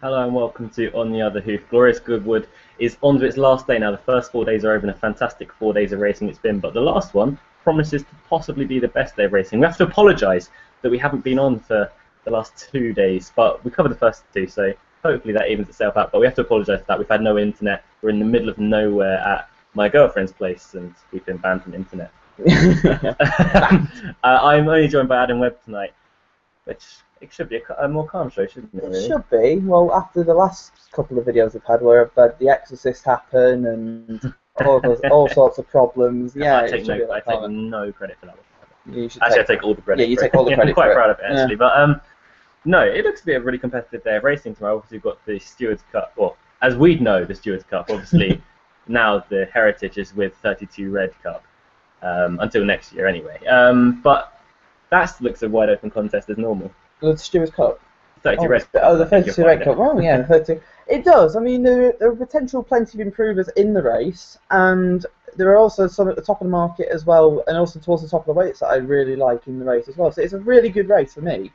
Hello and welcome to On the Other Hoof. Glorious Goodwood is on to its last day now. The first 4 days are over and a fantastic 4 days of racing it's been, but the last one promises to possibly be the best day of racing. We have to apologise that we haven't been on for the last 2 days, but we covered the first two, so hopefully that evens itself out. But we have to apologise for that. We've had no internet. We're in the middle of nowhere at my girlfriend's place, and we've been banned from internet. I'm only joined by Adam Webb tonight, which it should be a more calm show, shouldn't it? Really? It should be. Well, after the last couple of videos we've had where I've had The Exorcist happen and all sorts of problems, yeah, I take no credit for that one. I take all the credit. Yeah, you take all the credit. I'm quite proud of it actually, but no, it looks to be a really competitive day of racing tomorrow. Obviously, we've got the Stewards Cup. Well, as we know, the Stewards Cup. Obviously, now the heritage is with 32 Red Cup until next year, anyway. But that looks a wide open contest as normal. The Stewards Cup. 32 Red Cup. Oh, the 32 Red Cup. Oh, yeah, 32. It does. I mean, there are potential plenty of improvers in the race, and there are also some at the top of the market as well, and also towards the top of the weights that I really like in the race as well. So it's a really good race for me.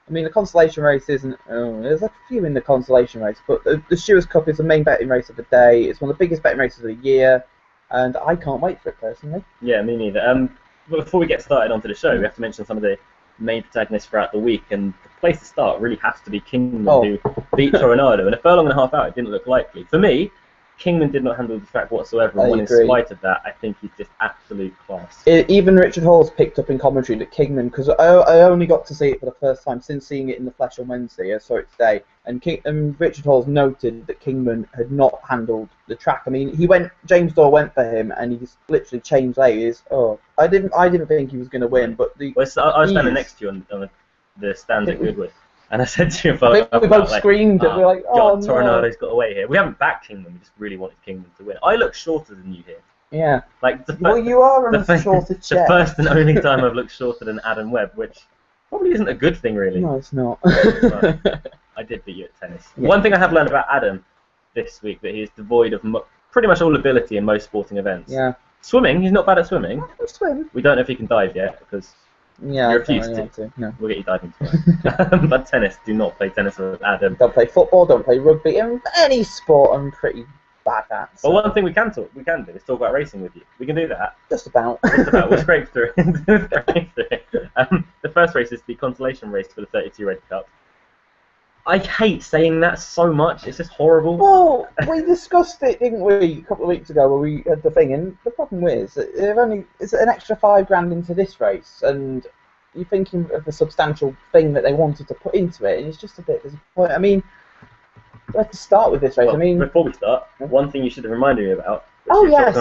I mean, the consolation race isn't. Oh, there's a few in the consolation race, but the Stewards Cup is the main betting race of the day. It's one of the biggest betting races of the year, and I can't wait for it personally. Yeah, me neither. But before we get started onto the show, we have to mention some of the main protagonists throughout the week, and the place to start really has to be Kingman, who beat Toronado. And a furlong and a half out, it didn't look likely. For me, Kingman did not handle the track whatsoever, and in spite of that, I think he's just absolute class. Even Richard Hall's picked up in commentary that Kingman, because I only got to see it for the first time since seeing it in the flesh on Wednesday. I saw it today, and Richard Hall's noted that Kingman had not handled the track. I mean, James Dorr went for him, and he just literally changed lanes. I didn't think he was going to win, but I was standing next to you on the stand at Goodwood. And I said to you, we both screamed. Like, we were like, "Oh God, no!" Tornado's got away here. We haven't backed Kingman. We just really wanted Kingman to win. I look shorter than you here. Yeah. Like well, you are on a shorter chair. The first and only time I've looked shorter than Adam Webb, which probably isn't a good thing, really. No, it's not. I did beat you at tennis. Yeah. One thing I have learned about Adam this week that he is devoid of pretty much all ability in most sporting events. Yeah. Swimming, he's not bad at swimming. I can swim. We don't know if he can dive yet because. Yeah, you refuse to. No. We'll get you diving tomorrow. But tennis, do not play tennis with Adam. Don't play football, don't play rugby, and any sport I'm pretty bad at. So. Well, one thing we can do is talk about racing with you. We can do that. Just about. We'll scrape through it. The first race is the consolation race for the 32 Red Cup. I hate saying that so much. It's just horrible. Well, we discussed it, didn't we, a couple of weeks ago, where we had the thing, and the problem is that it's an extra £5 into this race, and you're thinking of the substantial thing that they wanted to put into it, and it's just a bit disappointing. I mean, let's start with this race. Well, before we start, one thing you should have reminded me about. Oh yes.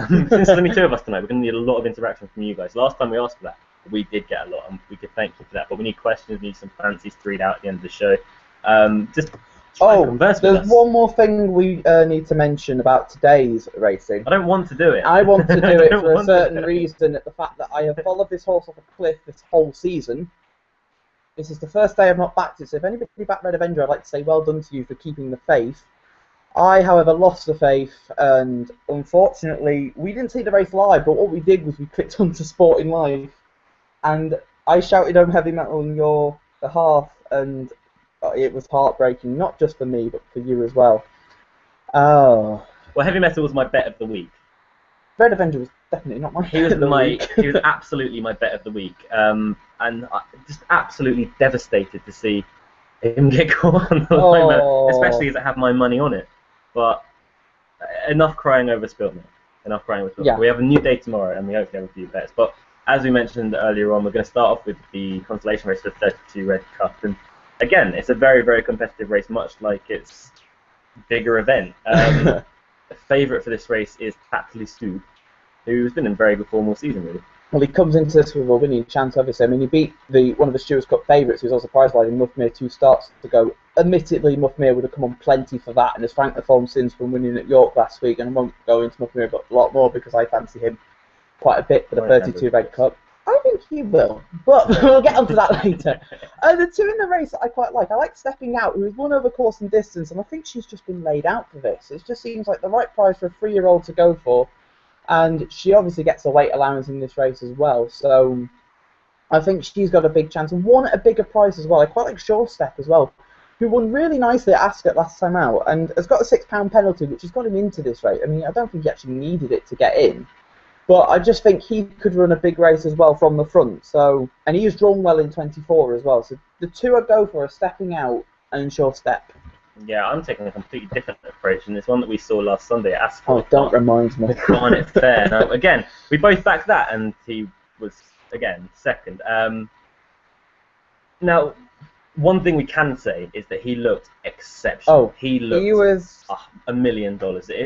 Since there's only two of us tonight, we're going to need a lot of interaction from you guys. Last time we asked for that. We did get a lot, and we could thank you for that. But we need questions, we need some fancies to read out at the end of the show. Just try and converse with us. There's one more thing we need to mention about today's racing. I don't want to do it. I want to do it for a certain reason. The fact that I have followed this horse off a cliff this whole season. This is the first day I've not backed it. So if anybody backed Red Avenger, I'd like to say well done to you for keeping the faith. I, however, lost the faith, and unfortunately, we didn't see the race live. But what we did was we clicked onto Sporting Live. And I shouted home heavy metal on your behalf, and it was heartbreaking, not just for me, but for you as well. Oh. Well, heavy metal was my bet of the week. Red Avenger was definitely not my bet of the week. He was absolutely my bet of the week. And I'm just absolutely devastated to see him get caught on the line, especially as I have my money on it. But enough crying over spilt milk. Enough crying over spilt milk. Yeah. We have a new day tomorrow, and we hopefully have a few bets. But as we mentioned earlier on, we're going to start off with the consolation race for the 32 Red Cup. And again, it's a very, very competitive race, much like its bigger event. The favourite for this race is Tatley Soup, who's been in very good form all season, really. Well, he comes into this with a winning chance, obviously. I mean, he beat one of the Stewards Cup favourites, who was also prize riding Muffmere 2 starts to go. Admittedly, Muffmere would have come on plenty for that, and has franked the form since from winning at York last week. And I won't go into Muffmere a lot more because I fancy him quite a bit for the 32 Red Cup. I think he will, but we'll get onto that later. The two in the race that I quite like. I like Stepping Out, who has won over course and distance, and I think she's just been laid out for this. It just seems like the right price for a 3-year-old to go for, and she obviously gets a weight allowance in this race as well, so I think she's got a big chance, and won at a bigger price as well. I quite like Shore Step as well, who won really nicely at Ascot last time out, and has got a £6 penalty, which has got him into this race. I mean, I don't think he actually needed it to get in, but I just think he could run a big race as well from the front. So, and he was drawn well in 24 as well. So the two I go for are Stepping Out and Sure Step. Yeah, I'm taking a completely different approach, and it's one that we saw last Sunday at Ascot. Oh, don't remind me. Barnet Fair. Now, again, we both backed that, and he was, again, second. Now, one thing we can say is that he looked exceptional. Oh, he he was $1 million.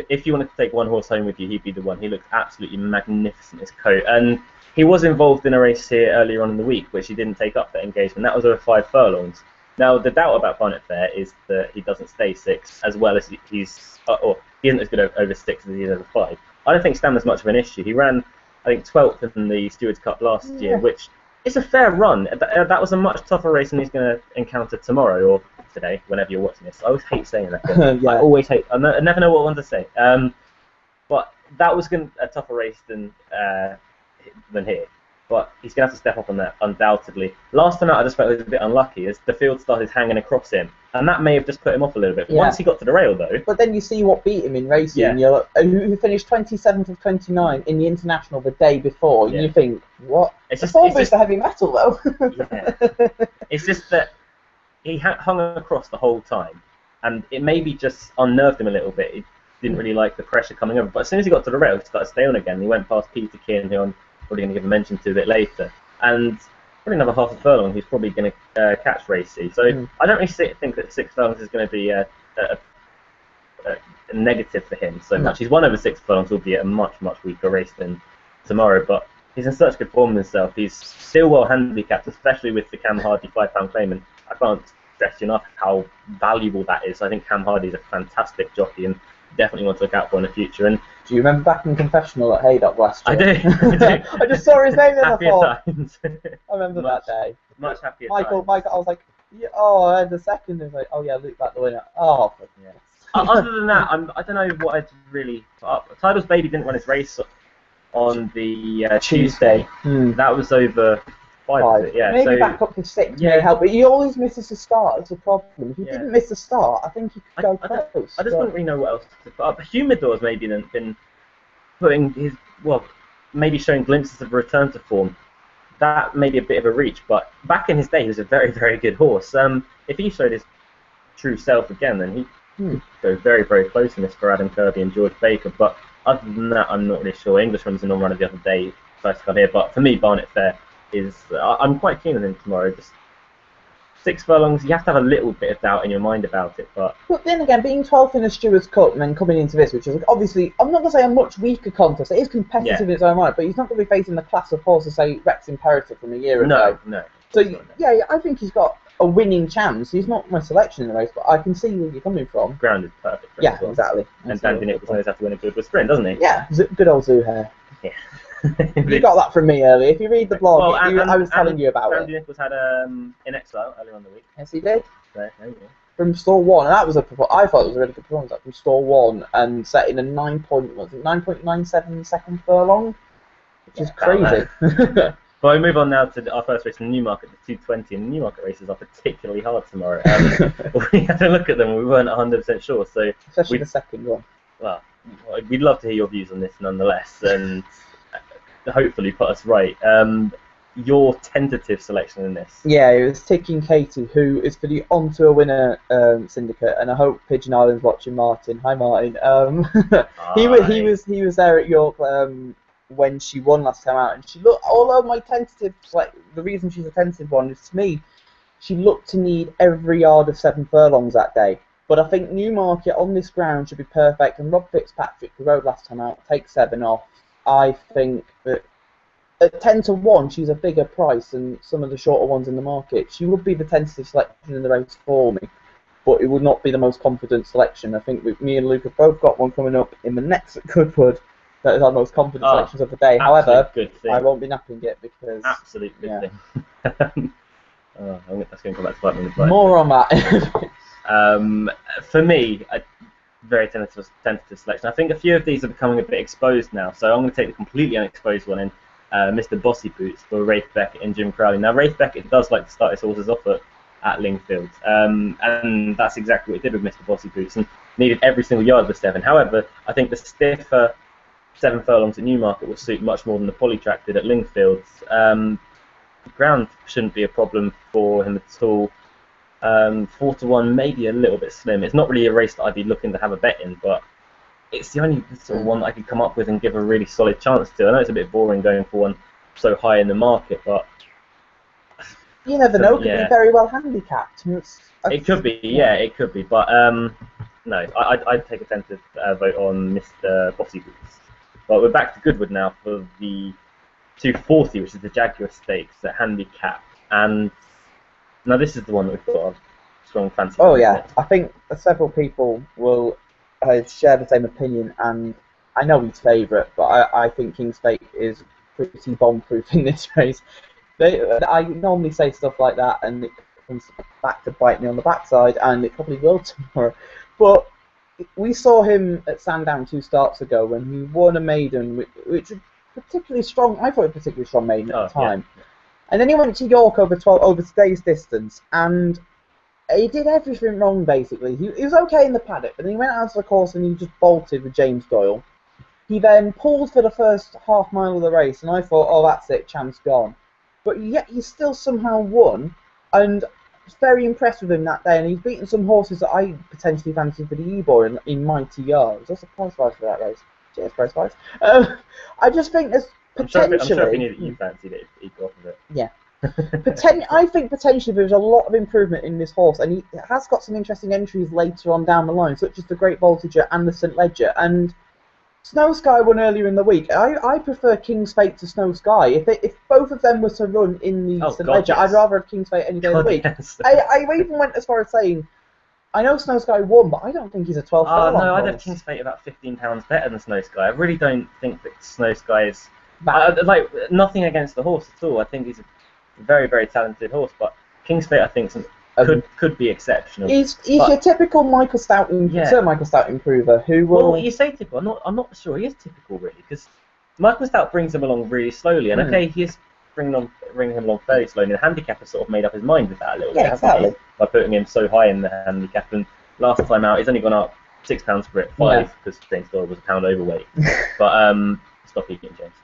If you wanted to take one horse home with you, he'd be the one. He looked absolutely magnificent, his coat. And he was involved in a race here earlier on in the week, which he didn't take up that engagement. That was over 5 furlongs. Now, the doubt about Barnet Fair is that he doesn't stay 6, as well as he's, or he isn't as good over 6 as he is over 5. I don't think stamina's much of an issue. He ran, I think, 12th in the Stewards Cup last year, which is a fair run. That was a much tougher race than he's going to encounter tomorrow or today, whenever you're watching this. I always hate saying that. Yeah. I always hate. I never know what one to say. But that was a tougher race than here. But he's going to have to step up on that, undoubtedly. Last time out, I just felt he was a bit unlucky as the field started hanging across him. And that may have just put him off a little bit. But once he got to the rail, though... But then you see what beat him in racing. Yeah. You're like, who finished 27th of 29 in the International the day before. And you think, what? It's just the heavy metal, though. It's just that he hung across the whole time. And it maybe just unnerved him a little bit. He didn't really like the pressure coming over. But as soon as he got to the rail, he started staying on again. He went past Peter Keane, who I'm probably going to give a mention to a bit later. And probably another half a furlong, he's probably going to catch Racy. So I don't really think that 6 furlongs is going to be a negative for him so much. He's won over 6 furlongs, albeit a much, much weaker race than tomorrow. But he's in such good form himself. He's still well handicapped, especially with the Cam Hardy £5 claimant. I can't stress enough how valuable that is. I think Cam Hardy is a fantastic jockey and definitely want to look out for in the future. And do you remember back in Confessional at Haydock last year? I do. I just saw his name in happier the thought. Times. I remember that day. Much happier Michael, times. I was like, yeah, I had the second. It was like, oh yeah, Luke back the winner. Oh, yeah. Other than that, I don't know what I'd really put up. Tidal's Baby didn't run his race on the Tuesday. That was over 5. Yeah, maybe so, back up to 6 may help, but he always misses the start. It's a problem. If he didn't miss the start, I think he could go close. I just don't really know what else to put up. Humidor's maybe been putting his, maybe showing glimpses of a return to form. That may be a bit of a reach, but back in his day, he was a very, very good horse. If he showed his true self again, then he could go very, very close in this for Adam Kirby and George Baker. But other than that, I'm not really sure. Englishman was a non-runner the other day, first to come here. But for me, Barnet Fair is, I'm quite keen on him tomorrow. Just 6 furlongs, you have to have a little bit of doubt in your mind about it. But then again, being 12th in a Stewards Cup and then coming into this, which is obviously, I'm not going to say a much weaker contest. It is competitive in its own right, but he's not going to be facing the class of horses, say, Rex Imperative from a year ago. No. So, yeah, I think he's got a winning chance. He's not my selection in the race, but I can see where you're coming from. Grounded perfect. For him, exactly. And Dandy Nichols knows how to win a Goodwood sprint, doesn't he? Yeah, good old Zoo Hair. Yeah. You got that from me earlier. If you read the blog, I was telling you about Dandy Nichols had In Exile earlier on the week. Yes, he did. There you go. From stall 1, and that was I thought it was a really good performance from stall 1, and setting a 9.97 second furlong, which is crazy. But we move on now to our first race in Newmarket, the 220, and the Newmarket races are particularly hard tomorrow. We had to look at them and we weren't 100% sure. So especially the second one. Well, we'd love to hear your views on this nonetheless, and hopefully put us right. Your tentative selection in this? Yeah, it was Ticking Katie, who is for the On-Tour winner syndicate, and I hope Pigeon Island's watching Martin. Hi, Martin. He was there at York when she won last time out, and she looked. Although my tentative, the reason she's a tentative one is, to me, she looked to need every yard of 7 furlongs that day. But I think Newmarket on this ground should be perfect, and Rob Fitzpatrick, who rode last time out, takes 7 off. I think that at 10-1, she's a bigger price than some of the shorter ones in the market. She would be the tentative selection in the race for me, but it would not be the most confident selection. I think me and Luke have both got one coming up in the next at Goodwood that is our most confident selections of the day. However, I won't be napping it because... Absolute good thing. That's going to come back to bite me in the butt. More on that. For me, a very tentative selection. I think a few of these are becoming a bit exposed now, so I'm going to take the completely unexposed one in, Mr. Bossy Boots for Rafe Beckett and Jim Crowley. Now, Rafe Beckett does like to start his horses off at at Lingfield, and that's exactly what he did with Mr. Bossy Boots, and needed every single yard of the 7. However, I think the stiffer 7 furlongs at Newmarket will suit much more than the Polytrack did at Lingfield. The ground shouldn't be a problem for him at all. 4-1, maybe a little bit slim. It's not really a race that I'd be looking to have a bet in, but it's the only sort of one that I could come up with and give a really solid chance to. I know it's a bit boring going for one so high in the market, but you never know. It could be very well handicapped. It could be, it could be. But no, I'd take a tentative vote on Mr. Bossy Boots. But we're back to Goodwood now for the 240, which is the Jaguar Stakes at handicap. And now this is the one that we've got a strong fancy. Oh yeah, I think several people will share the same opinion, and I know he's favourite, but I think King's Fate is pretty bomb-proof in this race. I normally say stuff like that, and it comes back to bite me on the backside, and it probably will tomorrow. But we saw him at Sandown 2 starts ago when he won a maiden, which was particularly strong. I thought it was a particularly strong maiden at the time. Yeah. And then he went to York over today's distance, and he did everything wrong basically. He was okay in the paddock, but then he went out to the course and he just bolted with James Doyle. He then pulled for the first half mile of the race, and I thought, oh, that's it, chance gone. But yet he still somehow won, and I was very impressed with him that day. And he's beaten some horses that I potentially fancied for the E-Boy in Mighty Yards. That's a price rise for that race. Cheers, price rise. I just think there's potentially. I'm sure if he knew that you fancied it, he'd go off of it. Yeah. I think potentially there's a lot of improvement in this horse, and he has got some interesting entries later on down the line, such as the Great Voltager and the St Ledger. And Snow Sky won earlier in the week. I prefer King's Fate to Snow Sky. If both of them were to run in the St Ledger, I'd rather have King's Fate any day of the week. Yes. I even went as far as saying, I know Snow Sky won, but I don't think he's a 12 Oh no, I'd have King's Fate about £15 better than Snow Sky. I really don't think that Snow Sky is like nothing against the horse at all. I think he's a very, very talented horse, but King's Fate I think could be exceptional. He's your typical Michael Stout, Sir Michael Stout improver who will. Well, you say typical. I'm not sure he is typical really, because Michael Stout brings him along really slowly, and okay, he is bringing him along fairly slowly. The handicapper sort of made up his mind with that a little bit, exactly, by putting him so high in the handicap. And last time out, he's only gone up £6 for it, 5 because James Doyle was a pound overweight. But stop eating, James.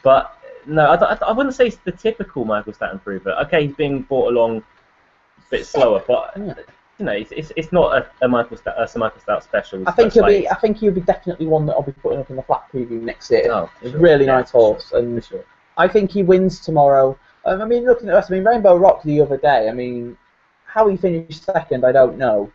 But no, I wouldn't say it's the typical Michael Stout improver. Okay, he's being brought along a bit slower, but you know, it's not a Michael Stout special. I think he'll be definitely one that I'll be putting up in the flat preview next year. Oh, sure. Really nice horse, and sure. I think he wins tomorrow. I mean, looking at us, I mean, Rainbow Rock the other day. I mean, how he finished second, I don't know.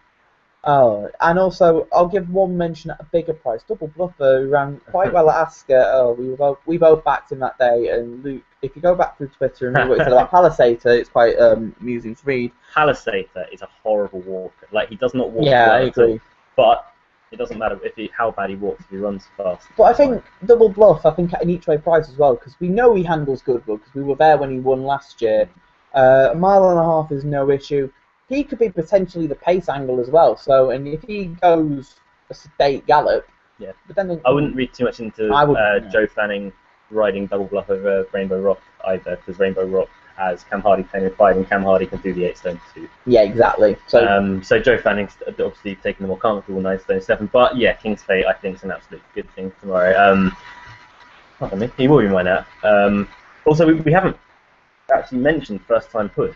Oh, and also I'll give one mention at a bigger price. Double Bluffer, who ran quite well at Ascot. Oh, we both backed him that day. And Luke, if you go back through Twitter and read what he said about Palisator, it's quite amusing to read. Palisator is a horrible walker. Like, he does not walk. Yeah, I agree. But it doesn't matter how bad he walks if he runs fast. But I think Double Bluff, I think at an each way price as well, because we know he handles Goodwood, because we were there when he won last year. A mile and a half is no issue. He could be potentially the pace angle as well. So, and if he goes a sedate gallop, but then I wouldn't read too much into Joe Fanning riding Double Bluff over Rainbow Rock either, because Rainbow Rock has Cam Hardy playing 5, and Cam Hardy can do the 8 stone 2. Yeah, exactly. So, so Joe Fanning's obviously taking the more comfortable 9 stone 7. But yeah, King's Fate I think is an absolute good thing tomorrow. Pardon me, he will be mine out. Also, we haven't actually mentioned First Time Hood.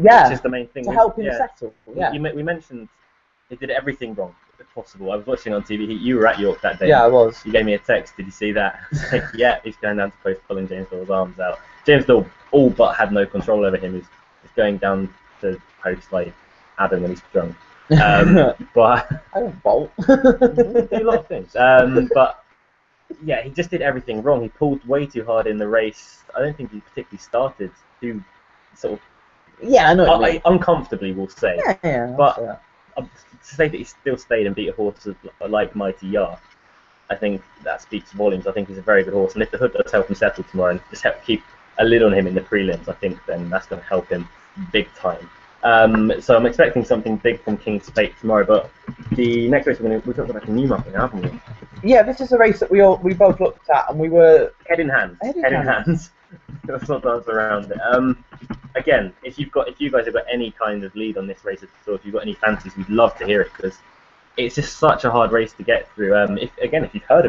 Yeah, which is the main thing. To help him settle. Yeah. We mentioned he did everything wrong if possible. I was watching on TV. You were at York that day. Yeah, I was. You gave me a text. Did you see that? Like, yeah, he's going down to post, pulling James Doyle's arms out. James Doyle all but had no control over him. He's going down to post like Adam when he's drunk. But I don't bolt. He do a lot of things. But yeah, he just did everything wrong. He pulled way too hard in the race. I don't think he particularly started too sort of. Yeah, I know. I uncomfortably will say. Yeah. But to say that he still stayed and beat a horse like Mighty Yar, I think that speaks volumes. I think he's a very good horse, and if the hood does help him settle tomorrow and just help keep a lid on him in the prelims, I think then that's going to help him big time. So I'm expecting something big from King's Fate tomorrow. But the next race we're talking about the Newmarket, haven't we? Yeah, this is a race that we both looked at, and we were head in hands. Head in hands. Let's not dance around it. again, if you guys have got any kind of lead on this race, or if you've got any fancies, we'd love to hear it because it's just such a hard race to get through. If you've heard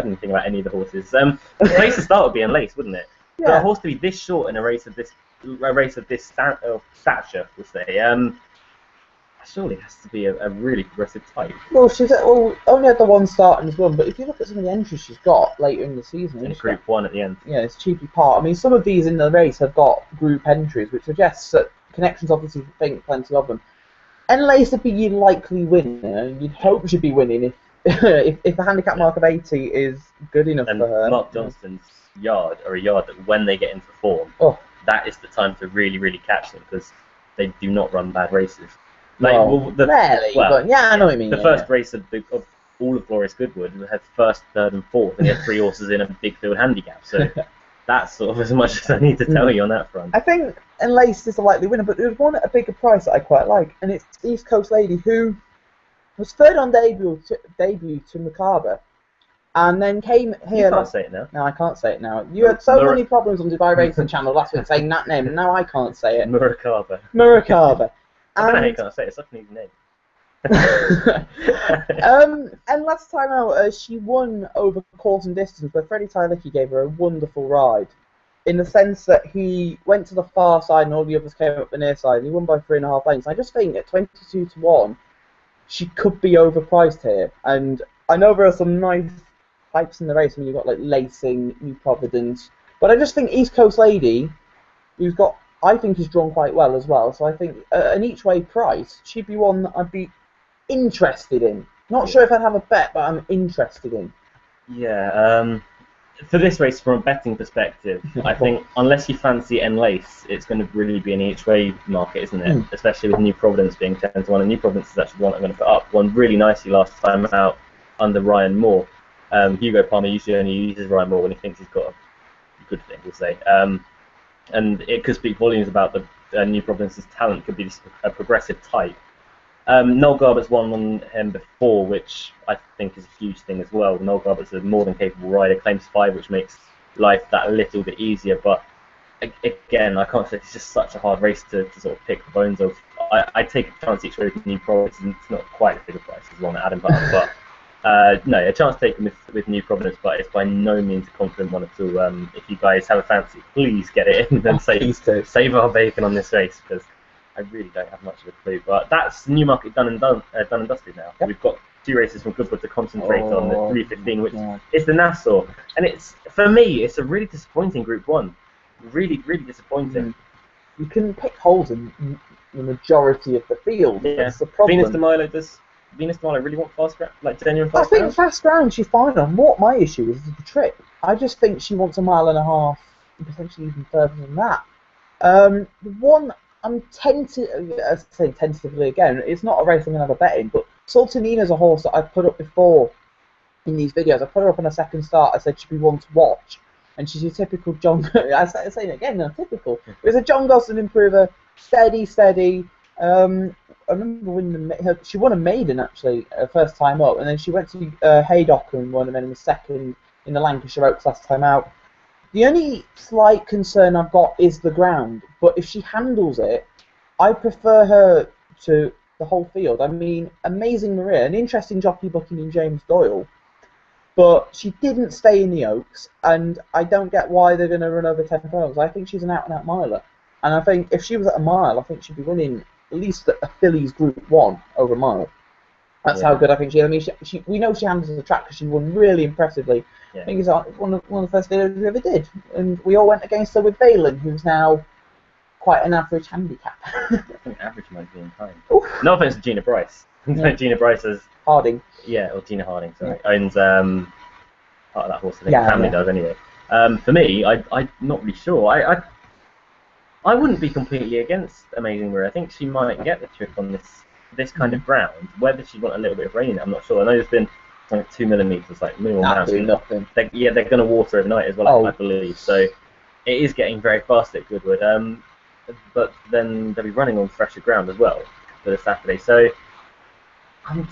anything about any of the horses, the place to start would be Enlace, wouldn't it? Yeah. For a horse to be this short in a race of this stature, we'll say, surely it has to be a really progressive type. Well, she's only had the one start and has won, but if you look at some of the entries she's got later in the season, in Group 1 at the end. Yeah, it's cheaply part. I mean, some of these in the race have got group entries, which suggests that Connections obviously think plenty of them. Enlace would be your likely winner. You'd hope she'd be winning if a handicap mark of 80 is good enough and for her. Mark Johnston's yard, or a yard that when they get into form, that is the time to really, really catch them because they do not run bad races. Rarely, but yeah, I know what you mean. The first race of all of Glorious Goodwood had first, third, and fourth, and he had 3 horses in a big field handicap. So that's sort of as much as I need to tell you on that front. I think Enlace is a likely winner, but there's one at a bigger price that I quite like, and it's East Coast Lady, who was third on debut to Macabre, and then came here. You can't say it now. No, I can't say it now. You had so many problems on Dubai Racing Channel last week saying that name, and now I can't say it. Macabre. I don't know how you can't say it. It's such an easy name. And last time out, she won over course and distance, but Freddie Tylicki gave her a wonderful ride, in the sense that he went to the far side and all the others came up the near side, and he won by 3.5 lengths. I just think at 22-1, she could be overpriced here, and I know there are some nice types in the race. I mean, you've got like Lacing, New Providence, but I just think East Coast Lady, who's got, I think, is drawn quite well as well. So I think an each way price, she'd be one that I'd be interested in. Not sure if I'd have a bet, but I'm interested in. Yeah, for this race, from a betting perspective, I think unless you fancy Enlace, it's going to really be an each way market, isn't it? Especially with New Providence being 10-1, and New Providence is actually one I'm going to put up. Won really nicely last time out under Ryan Moore. Hugo Palmer usually only uses Ryan Moore when he thinks he's got a good thing, we'll say. And it could speak volumes about the New Providence's talent. Could be a progressive type. Noel Garbutt's won on him before, which I think is a huge thing as well. Noel Garbutt's a more than capable rider, claims 5, which makes life that little bit easier. But again, I can't say it's just such a hard race to sort of pick the bones of. I take a chance each way with New Providence, and it's not quite a figure price as one that Adam put up, but. No, a chance taken with New Providence, but it's by no means a confident one at all. If you guys have a fancy, please get it in and save our bacon on this race, because I really don't have much of a clue. But that's Newmarket done and dusted now. Yep. We've got 2 races from Goodwood to concentrate on, the 3:15, which is the Nassau, and it's, for me, it's a really disappointing Group 1. Really, really disappointing. You can pick holes in the majority of the field. Yeah. That's the problem. Venus de Milo really want fast ground, like genuine fast ground? I think fast ground she's fine on. What my issue is the trip. I just think she wants 1.5 miles, and potentially even further than that. The one I'm tentatively again, it's not a race I'm going to have a bet in, but Sultanina's a horse that I've put up before in these videos. I put her up on a second start. I said she'd be one to watch, and she's your typical John. I say it again, no, typical. It was a John Gosling improver, steady. I remember winning she won a maiden actually, first time up, and then she went to Haydock and won, and then in the second in the Lancashire Oaks last time out. The only slight concern I've got is the ground, but if she handles it, I prefer her to the whole field. I mean, Amazing Maria, an interesting jockey booking in James Doyle, but she didn't stay in the Oaks, and I don't get why they're going to run over 10 furlongs. I think she's an out-and-out miler, and I think if she was at a mile, I think she'd be winning at least a fillies Group 1 over a mile. That's how good I think she is. I mean, we know she handles the track because she won really impressively. Yeah. I think it's one of the first videos we ever did. And we all went against her with Valen, who's now quite an average handicap. I think average might be in time. No offense to Gina Bryce. Yeah. Gina Bryce is... Harding. Yeah, or Gina Harding, sorry. Yeah. Owns part of that horse, I think. The family does anyway. For me, I'm not really sure. I wouldn't be completely against Amazing Maria. I think she might get the trick on this kind of ground. Whether she want a little bit of rain, I'm not sure. I know there's been like 2 millimeters, like minimal amounts. Nothing. They're going to water overnight as well, I believe. So it is getting very fast at Goodwood. But then they'll be running on fresher ground as well for the Saturday. So I'm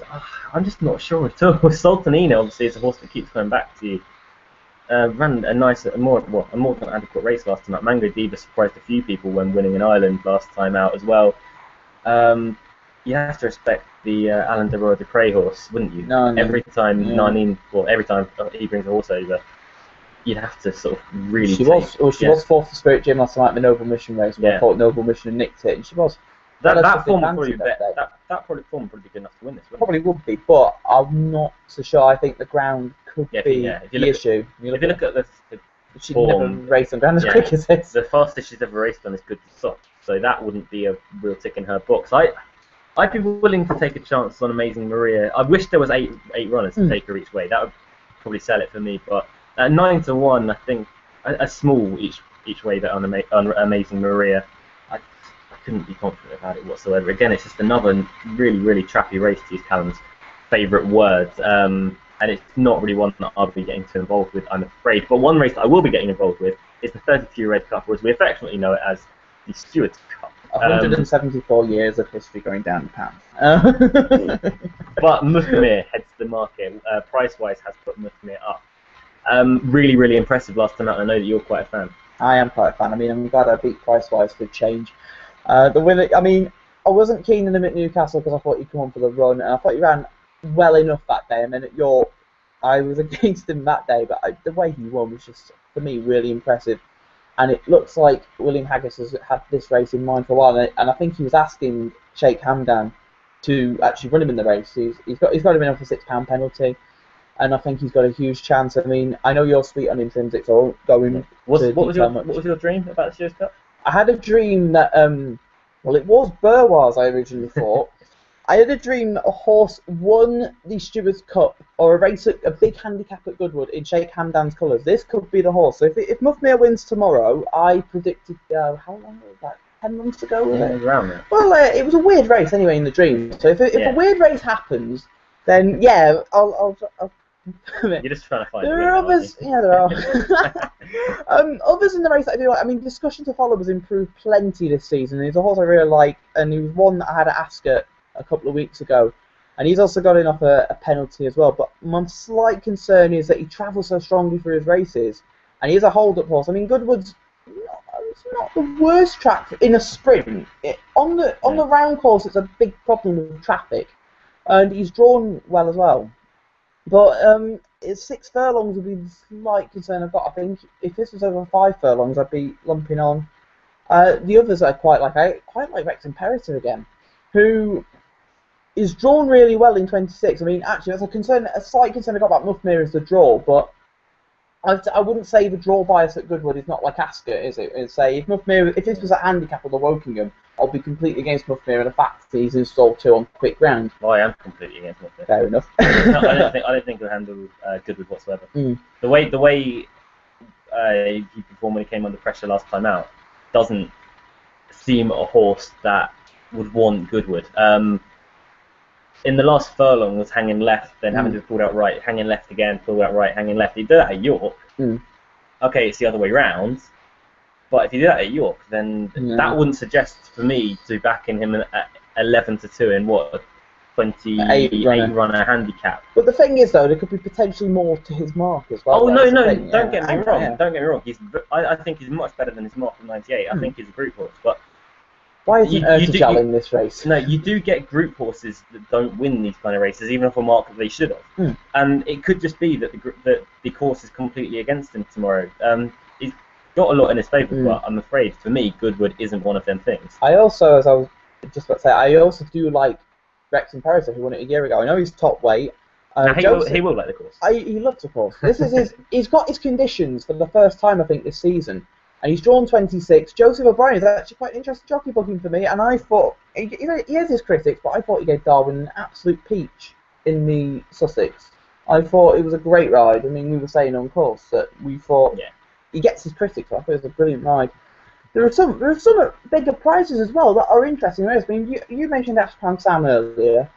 just not sure at all. Sultanina obviously is a horse that keeps coming back to you. ran a more than adequate race last time out. Mango Diva surprised a few people when winning in Ireland last time out as well. You have to respect the Alan de Roy de Cray horse, wouldn't you? No. Every time every time he brings a horse over, you'd have to sort of really. She was fourth for Spirit Gym last night in the Noble Mission race, where I thought Noble Mission nicked it, and she was. That form would probably be good enough to win this. Probably would be, but I'm not so sure. I think the ground could be the issue. If you look at the she'd never raced on ground as quick as this. The fastest she's ever raced on is good to stop, so that wouldn't be a real tick in her box. I'd be willing to take a chance on Amazing Maria. I wish there was eight runners to take her each way. That would probably sell it for me. But at 9-1, I think a small each way bet on Amazing Maria. I couldn't be confident about it whatsoever. Again, it's just another really, really trappy race, to use Callum's favourite words. And it's not really one that I'll be getting too involved with, I'm afraid. But one race that I will be getting involved with is the 32 Red Cup, or as we affectionately know it as the Stewards Cup. 174 years of history going down the path. But Muthmir heads to the market. Price-wise has put Muthmir up. Really, really impressive last time out. I know that you're quite a fan. I am quite a fan. I mean, I'm glad I beat Price-wise for change. The winner, I mean, I wasn't keen on him at Newcastle because I thought he'd come on for the run, and I thought he ran well enough that day. And then at York, I was against him that day, but the way he won was just, for me, really impressive. And it looks like William Haggis has had this race in mind for a while, and I think he was asking Sheikh Hamdan to actually run him in the race. He's got him in off a £6 penalty, and I think he's got a huge chance. I mean, I know you're sweet on intrinsic, so I'll go in. What was your dream about the Stewards Cup? I had a dream that, well, it was Burwars, I originally thought. I had a dream that a horse won the Stewards Cup or a race at a big handicap at Goodwood in Sheikh Hamdan's colours. This could be the horse. So if Muthmir wins tomorrow, I predicted, how long was that? 10 months ago? Around there. Well, it was a weird race anyway in the dream. So if a weird race happens, then yeah, I'll You're just trying to find. There are others. Yeah, there are. Others in the race that I do like. I mean, Discussion to Follow has improved plenty this season. He's a horse I really like, and he was one that I had at Ascot a couple of weeks ago, and he's also got in off a penalty as well. But my slight concern is that he travels so strongly through his races, and he's a hold-up horse. I mean, Goodwood's not the worst track in a sprint. On the round course, it's a big problem with traffic, and he's drawn well as well. But it's 6 furlongs would be the slight concern I've got. I think if this was over 5 furlongs, I'd be lumping on. The others I quite like Rex Imperator again, who is drawn really well in 26. I mean, actually, that's a slight concern I got about Muthmir is the draw, but I wouldn't say the draw bias at Goodwood is not like Ascot, is it? It's say if this was a handicap or the Wokingham, I'll be completely against Muthmir and the fact that he's installed 2 on quick ground. Well, I am completely against Muthmir. Fair enough. No, I don't think he'll handle Goodwood whatsoever. The way he performed when he came under pressure last time out doesn't seem a horse that would want Goodwood. In the last furlong was hanging left, then having to be pulled out right, hanging left again, pulled out right, hanging left. He did that at York. Okay, it's the other way round. But if you do that at York, then that wouldn't suggest for me to back in him at 11-2 in what a 28 runner handicap. But the thing is, though, there could be potentially more to his mark as well. Oh no, don't get me wrong. Don't get me wrong. I think he's much better than his mark of 98. I think he's a group horse, but. Why isn't Ertijal in this race? No, you do get group horses that don't win these kind of races, even off a mark that they should have. And it could just be that the course is completely against him tomorrow. He's got a lot in his favour, but I'm afraid, for me, Goodwood isn't one of them things. I also, as I was just about to say, I also do like Rex Imperator, who won it a year ago. I know he's top weight. He will like the course. He loves the course. This is he's got his conditions for the first time, I think, this season. And he's drawn 26. Joseph O'Brien is actually quite an interesting jockey booking for me. And I thought, he has his critics, but I thought he gave Darwin an absolute peach in the Sussex. I thought it was a great ride. I mean, we were saying on course that we thought he gets his critics. I thought it was a brilliant ride. There are some bigger prizes as well that are interesting. I mean, you mentioned Ashpan Sam earlier.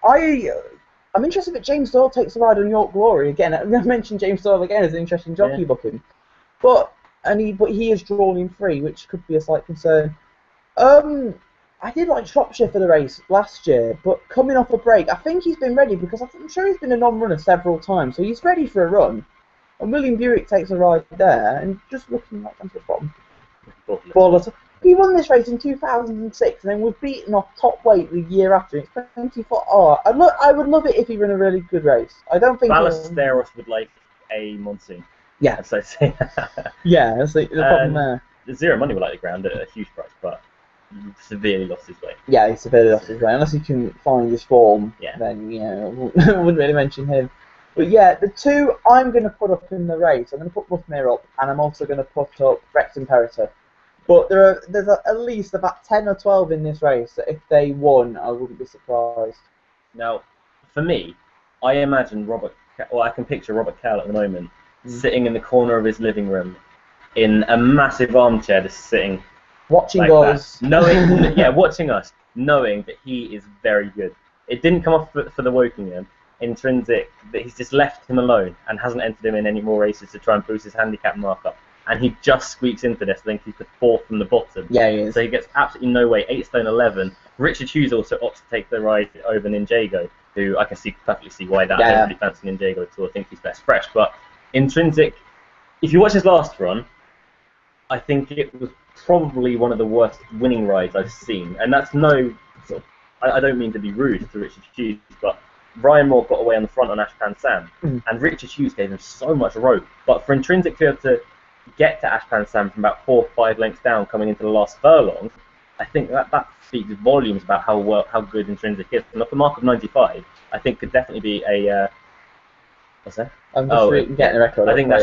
I'm interested that James Doyle takes the ride on York Glory again. I mentioned James Doyle again as an interesting jockey booking, but he is drawn in 3, which could be a slight concern. I did like Shropshire for the race last year, but coming off a break, I think he's been ready because I'm sure he's been a non-runner several times, so he's ready for a run. And William Buick takes a ride there, and just looking right down to the bottom. Flawless. He won this race in 2006, and then was beaten off top weight the year after. It's 24. Oh, I would love it if he ran a really good race. I don't think Ballesteros would like a monsoon. Yeah. As I say. Yeah, that's the problem there. Zero Money will like the ground at a huge price, but severely lost his way. Yeah, he severely lost his way. Unless he can find his form, then I wouldn't really mention him. But yeah, the two I'm going to put up in the race, I'm going to put Ruthmere up, and I'm also going to put up Rex Imperator. But there's at least about 10 or 12 in this race that if they won, I wouldn't be surprised. Now, for me, I imagine I can picture Robert Cowell at the moment sitting in the corner of his living room in a massive armchair, just sitting watching like us, watching us, knowing that he is very good. It didn't come off for the Wokingham. Intrinsic, that he's just left him alone and hasn't entered him in any more races to try and boost his handicap markup. And he just squeaks into this. I think he's the fourth from the bottom. Yeah, he is. So he gets absolutely no way. 8 stone 11. Richard Hughes also opts to take the ride over Ninjago, who I can perfectly see why that. I don't really fancy Ninjago at all. I think he's best fresh. But Intrinsic, if you watch his last run, I think it was probably one of the worst winning rides I've seen. And that's no sort of, I don't mean to be rude to Richard Hughes, but Ryan Moore got away on the front on Ashpan Sam, and Richard Hughes gave him so much rope. But for Intrinsic to be able to get to Ashpan Sam from about 4 or 5 lengths down coming into the last furlong, I think that speaks volumes about how good Intrinsic is. And off the mark of 95, I think could definitely be a what's that? I'm just getting the record. I think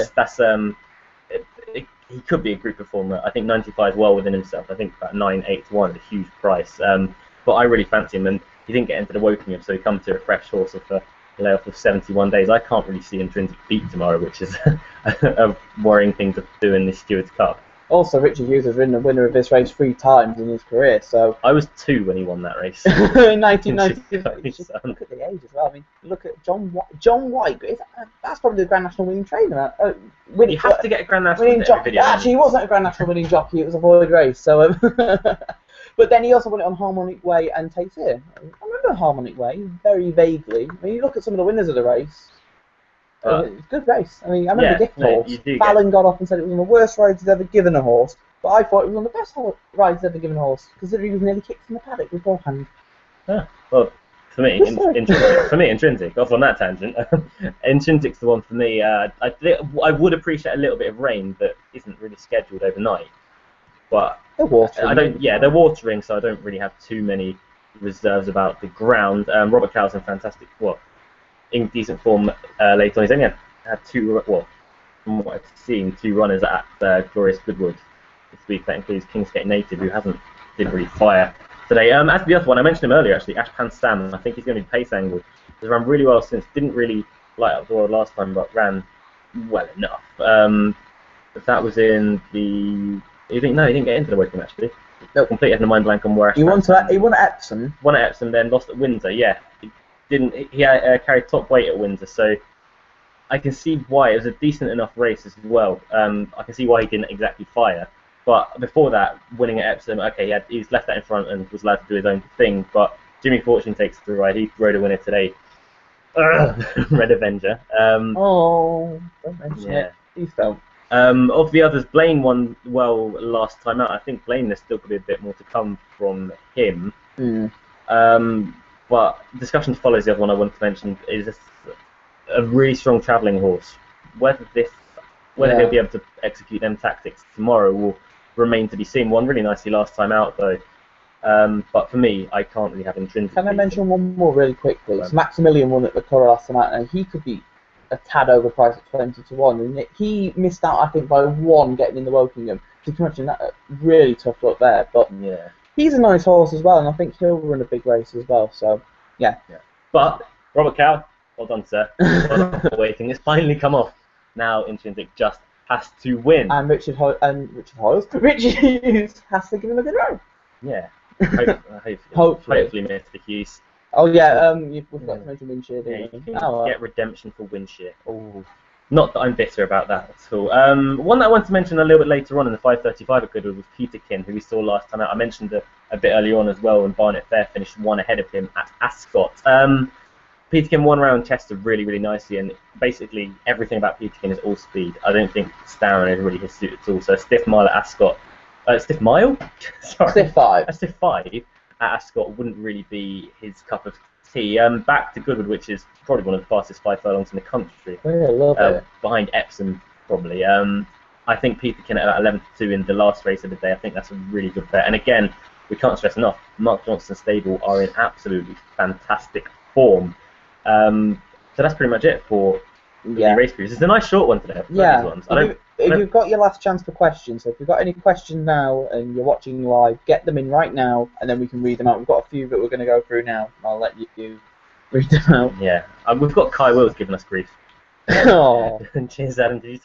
he could be a group performer. I think 95 is well within himself. I think about 9-8 to 1 is a huge price. But I really fancy him, and he didn't get into the Wokingham, so he comes to a fresh horse of a layoff of 71 days. I can't really see Intrinsic beat tomorrow, which is a worrying thing to do in this Stewards Cup. Also, Richard Hughes has ridden a winner of this race 3 times in his career, so... I was 2 when he won that race. In 1990. Look at the age as well. I mean, look at John White. That's probably the Grand National winning trainer. You have to get a Grand National winning jockey. Actually, he wasn't a Grand National winning jockey. It was a void race, so... But then he also won it on Harmonic Way and Takes Here. I remember Harmonic Way very vaguely. I mean, you look at some of the winners of the race. It's a good race. I mean, I remember Gift Horse. Fallon got off and said it was one of the worst rides he's ever given a horse. But I thought it was one of the best rides he's ever given a horse, considering he was nearly kicked in the paddock beforehand. Well, for me, Intrinsic. Off on that tangent, Intrinsic's the one for me. I would appreciate a little bit of rain that isn't really scheduled overnight. But they're watering. They're watering, so I don't really have too many reserves about the ground. Robert Cowell's in fantastic, in decent form late on. He's only had 2, from what I've seen, 2 runners at Glorious Goodwood this week. That includes Kingsgate Native, who didn't really fire today. As the other one, I mentioned him earlier actually, Ashpan Sam. I think he's going to be pace angled. He's run really well since. Didn't really light up the world last time, but ran well enough. That was in the. He didn't get into the Wokingham actually. No, completely had a mind blank on where. He won at Epsom. Won at Epsom, then lost at Windsor. Yeah, he carried top weight at Windsor, so I can see why it was a decent enough race as well. I can see why he didn't exactly fire, but before that, winning at Epsom, okay, he's left that in front and was allowed to do his own thing. But Jimmy Fortune takes the ride. He rode a winner today. Red Avenger. Don't mention it. Please don't. Of the others, Blaine won well last time out. I think Blaine, there's still going to be a bit more to come from him. But discussion follows the other one I wanted to mention is a really strong travelling horse. Whether he'll be able to execute them tactics tomorrow will remain to be seen. Won really nicely last time out though. But for me, I can't really have Intrinsic. Can I mention one more really quickly? So Maximilian won at the Curragh last time out, and he could be a tad overpriced at 20 to 1, and he missed out, I think, by 1 getting in the Wokingham. So you can imagine that really tough luck there. But he's a nice horse as well, and I think he'll run a big race as well. So yeah. But Robert Cowell, well done, sir. Well done for waiting. It's finally come off. Now Intrinsic just has to win. And Richard Hughes has to give him a good run. Yeah. Hopefully, Mr. Hughes. Oh yeah, we've got to mention Winshire. Yeah, you can get redemption for Winshire. Oh, not that I'm bitter about that at all. One that I wanted to mention a little bit later on in the 5:35 at Goodwood was Peterkin, who we saw last time out. I mentioned a bit earlier on as well, and Barnet Fair finished 1 ahead of him at Ascot. Peterkin won around Chester really, really nicely, and basically everything about Peterkin is all speed. I don't think Starren is really his suit at all. So a stiff mile at Ascot, stiff mile? Sorry. Stiff 5. A stiff 5 at Ascot wouldn't really be his cup of tea. Back to Goodwood, which is probably one of the fastest 5 furlongs in the country. Oh, yeah, I love it. Behind Epsom, probably. I think Peterkin at 11-2 in the last race of the day, I think that's a really good bet. And again, we can't stress enough, Mark Johnston's stable are in absolutely fantastic form. So that's pretty much it for the race previews. It's a nice short one today. Yeah. Ones. If you've got your last chance for questions, so if you've got any questions now and you're watching live, get them in right now, and then we can read them out. We've got a few that we're going to go through now. I'll let you read them out. Yeah, we've got Kai Wills giving us grief. Oh. Cheers, Adam. Did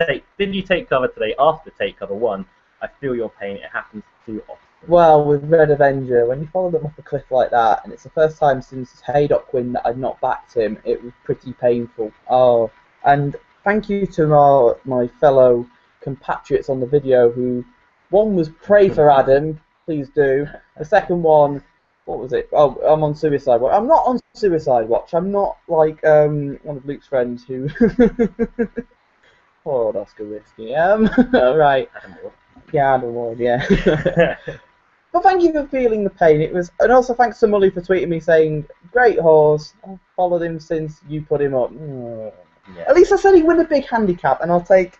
you take cover today after take cover 1? I feel your pain. It happens too often. Well, with Red Avenger, when you follow them off a cliff like that, and it's the first time since Haydock Quinn that I've not backed him, it was pretty painful. Oh, and thank you to my fellow compatriots on the video who, one was pray for Adam, please do. The second one, what was it? Oh, I'm on suicide watch. I'm not on suicide watch. I'm not like one of Luke's friends who. Poor old Oscar Whiskey. Right. Adam Ward. Yeah, Adam Ward. Yeah. But thank you for feeling the pain. It was, and also thanks to Mully for tweeting me saying, "Great horse. I've followed him since you put him up." Yeah. At least I said he won a big handicap, and I'll take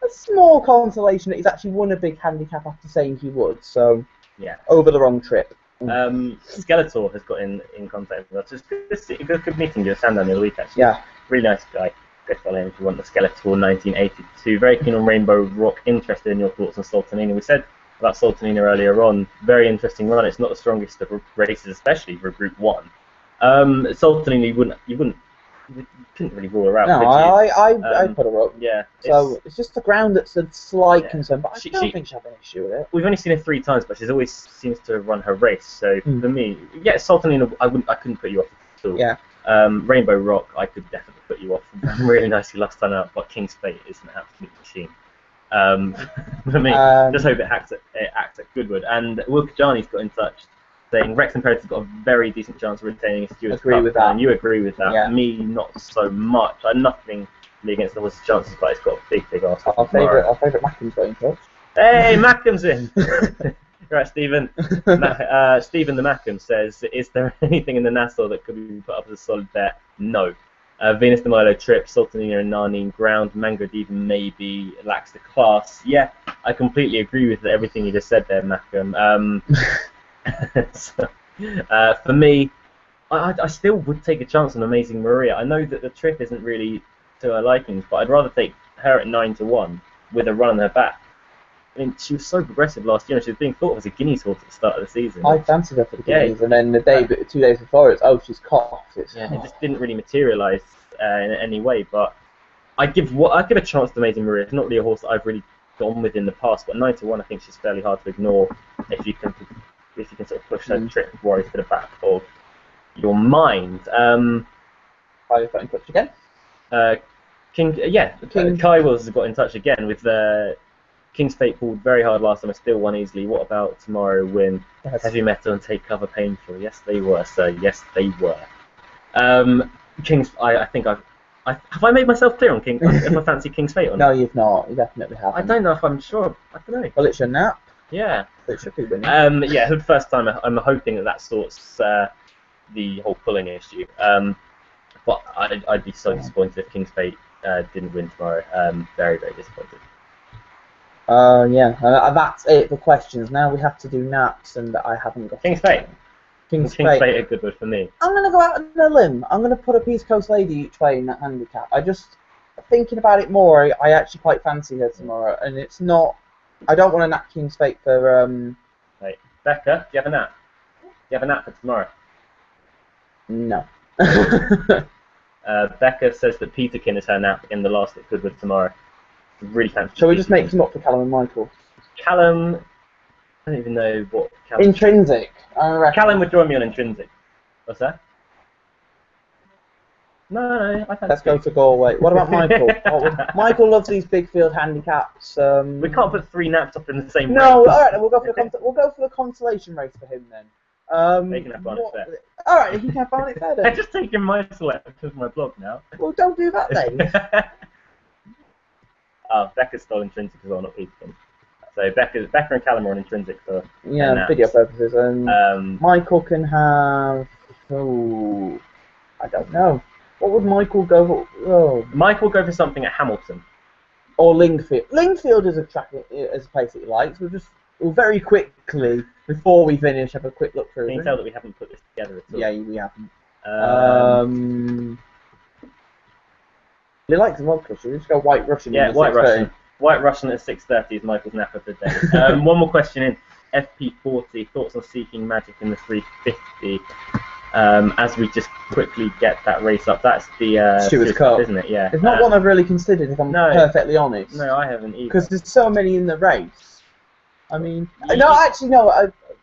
a small consolation that he's actually won a big handicap after saying he would. So yeah, over the wrong trip. Skeletor has got in contact with us. Just good meeting you, Sandown the other week actually. Yeah. Really nice guy. Go follow him if you want the Skeletor 1982. Very keen on Rainbow Rock. Interested in your thoughts on Sultanina. We said about Sultanina earlier on. Very interesting run. It's not the strongest of races, especially for Group 1. Sultanina, you couldn't really rule her out. No, I put her up. Yeah. So it's just the ground that's a slight concern, but I don't think she'll have an issue with it. We've only seen her 3 times, but she's always seems to run her race. So for me, yeah, Sultanina, I couldn't put you off at all. Yeah. Rainbow Rock, I could definitely put you off. Really nicely last time out, but King's Fate is an absolute machine. For me, just hope it acts at Goodwood. And Will Kajani's got in touch saying Rex Imperator's got a very decent chance of retaining a Stewards Cup. With that. And you agree with that. Yeah. Me, not so much. I'm nothing against the horse's chances, but it's got a big arse. Our favourite Mackham's got in touch. Hey, Mackham's in! Right, Stephen. Stephen the Mackham says, is there anything in the Nassau that could be put up as a solid bet? No. Venus de Milo trip, Sultanina and Narnine ground, Mango Diva maybe lacks the class. Yeah, I completely agree with everything you just said there, Mackham. So, for me, I still would take a chance on Amazing Maria. I know that the trip isn't really to her likings, but I'd rather take her at 9-1 with a run on her back. I mean, she was so progressive last year, and she was being thought of as a Guineas horse at the start of the season. I fancied her for the Guineas, and then 2 days before, she's coughed. It just didn't really materialise in any way. But I give a chance to Amazing Maria. It's not really a horse that I've really gone with in the past, but 9-1, I think she's fairly hard to ignore if you can sort of push her trip worries to the back of your mind. Are you in touch again? Kai Wills has got in touch again with King's Fate pulled very hard last time and still won easily. What about tomorrow win? Yes. Heavy Metal and Take Cover painful. Yes, they were, sir. Yes, they were. I think have I made myself clear on if I fancy King's Fate or not? No, you've not. You definitely haven't. I don't know if I'm sure. I don't know. Well, it's your nap. Yeah. It should be winning. Yeah, for the first time, I'm hoping that sorts the whole pulling issue. But I'd be so disappointed if King's Fate didn't win tomorrow. Very, very disappointed. That's it for questions. Now we have to do naps, and I haven't got King's Fate. King's Fate a good word for me. I'm going to go out on a limb. I'm going to put a Peace Coast Lady each way in that handicap. Thinking about it more, I actually quite fancy her tomorrow, and it's not. I don't want to nap King's Fate for. Right. Becca, do you have a nap? Do you have a nap for tomorrow? No. Becca says that Peterkin is her nap in the last at Goodwood tomorrow. Really fancy. Shall we just make some up for Callum and Michael? Callum, I don't even know what Callum. Intrinsic. Callum would join me on Intrinsic. What's that? No, I fancy. Let's go to Galway. What about Michael? Michael loves these big field handicaps. We can't put 3 naps up in the same race. No, all right. We'll go for the consolation race for him then. They can have Barnet Fair. All right, if you can have Barnet Fair I'm then. just taking my selection to my blog now. Well, don't do that then. Oh, Becca's stole Intrinsic as well, not Peterkin. So Becca and Callum are on Intrinsic for Yeah, video purposes. And Michael can have. Oh, I don't know. What would Michael go for? Oh. Michael will go for something at Hamilton. Or Lingfield. Lingfield is a place that he likes. We'll very quickly, before we finish, have a quick look through. Can you tell that we haven't put this together at all? Yeah, we haven't. He likes the vodka. Should we just go White Russian? Yeah, White Russian. White Russian at 6:30 is Michael's nap of the day. One more question in FP40. Thoughts on Seeking Magic in the 350? As we just quickly get that race up. That's the Stewards' Cup, isn't it? Yeah. It's not one I've really considered, if I'm perfectly honest. No, I haven't either. Because there's so many in the race. I mean,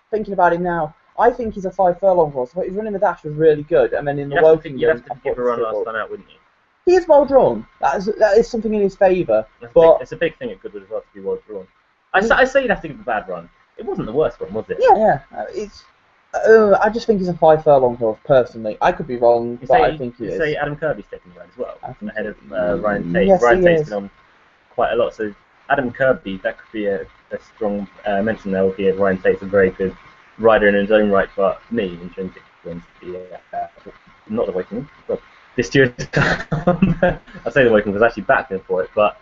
thinking about him now, I think he's a 5 furlong horse. His running the dash was really good, and then in the Woking, you'd have to give a run last time out, wouldn't you? He is well drawn. That is something in his favour. But it's a big thing at Goodwood as well to be well drawn. I say you'd have to give a bad run. It wasn't the worst one, was it? Yeah. I just think he's a 5 furlong horse, personally. I could be wrong, but I think he is. You say Adam Kirby's taking the run as well, ahead of Ryan Tate. Yes, Ryan Tate's been on quite a lot, so Adam Kirby, that could be a strong mention there, albeit Ryan Tate's a very good rider in his own right, but me, Intrinsic, wins not the Woking, but this year's I say the Woking was actually back in for it, but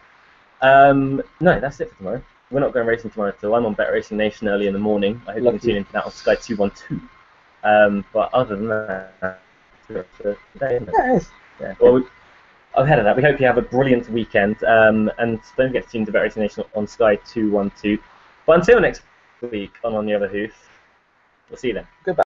no, that's it for tomorrow. We're not going racing tomorrow, so I'm on Bet Racing Nation early in the morning. I hope you can tune into that on Sky 212. But other than that, it's today, isn't it? Yeah. Well, ahead of that, we hope you have a brilliant weekend, and don't forget to tune to Bet Racing Nation on Sky 212. But until next week on the Other Hoof, we'll see you then. Goodbye.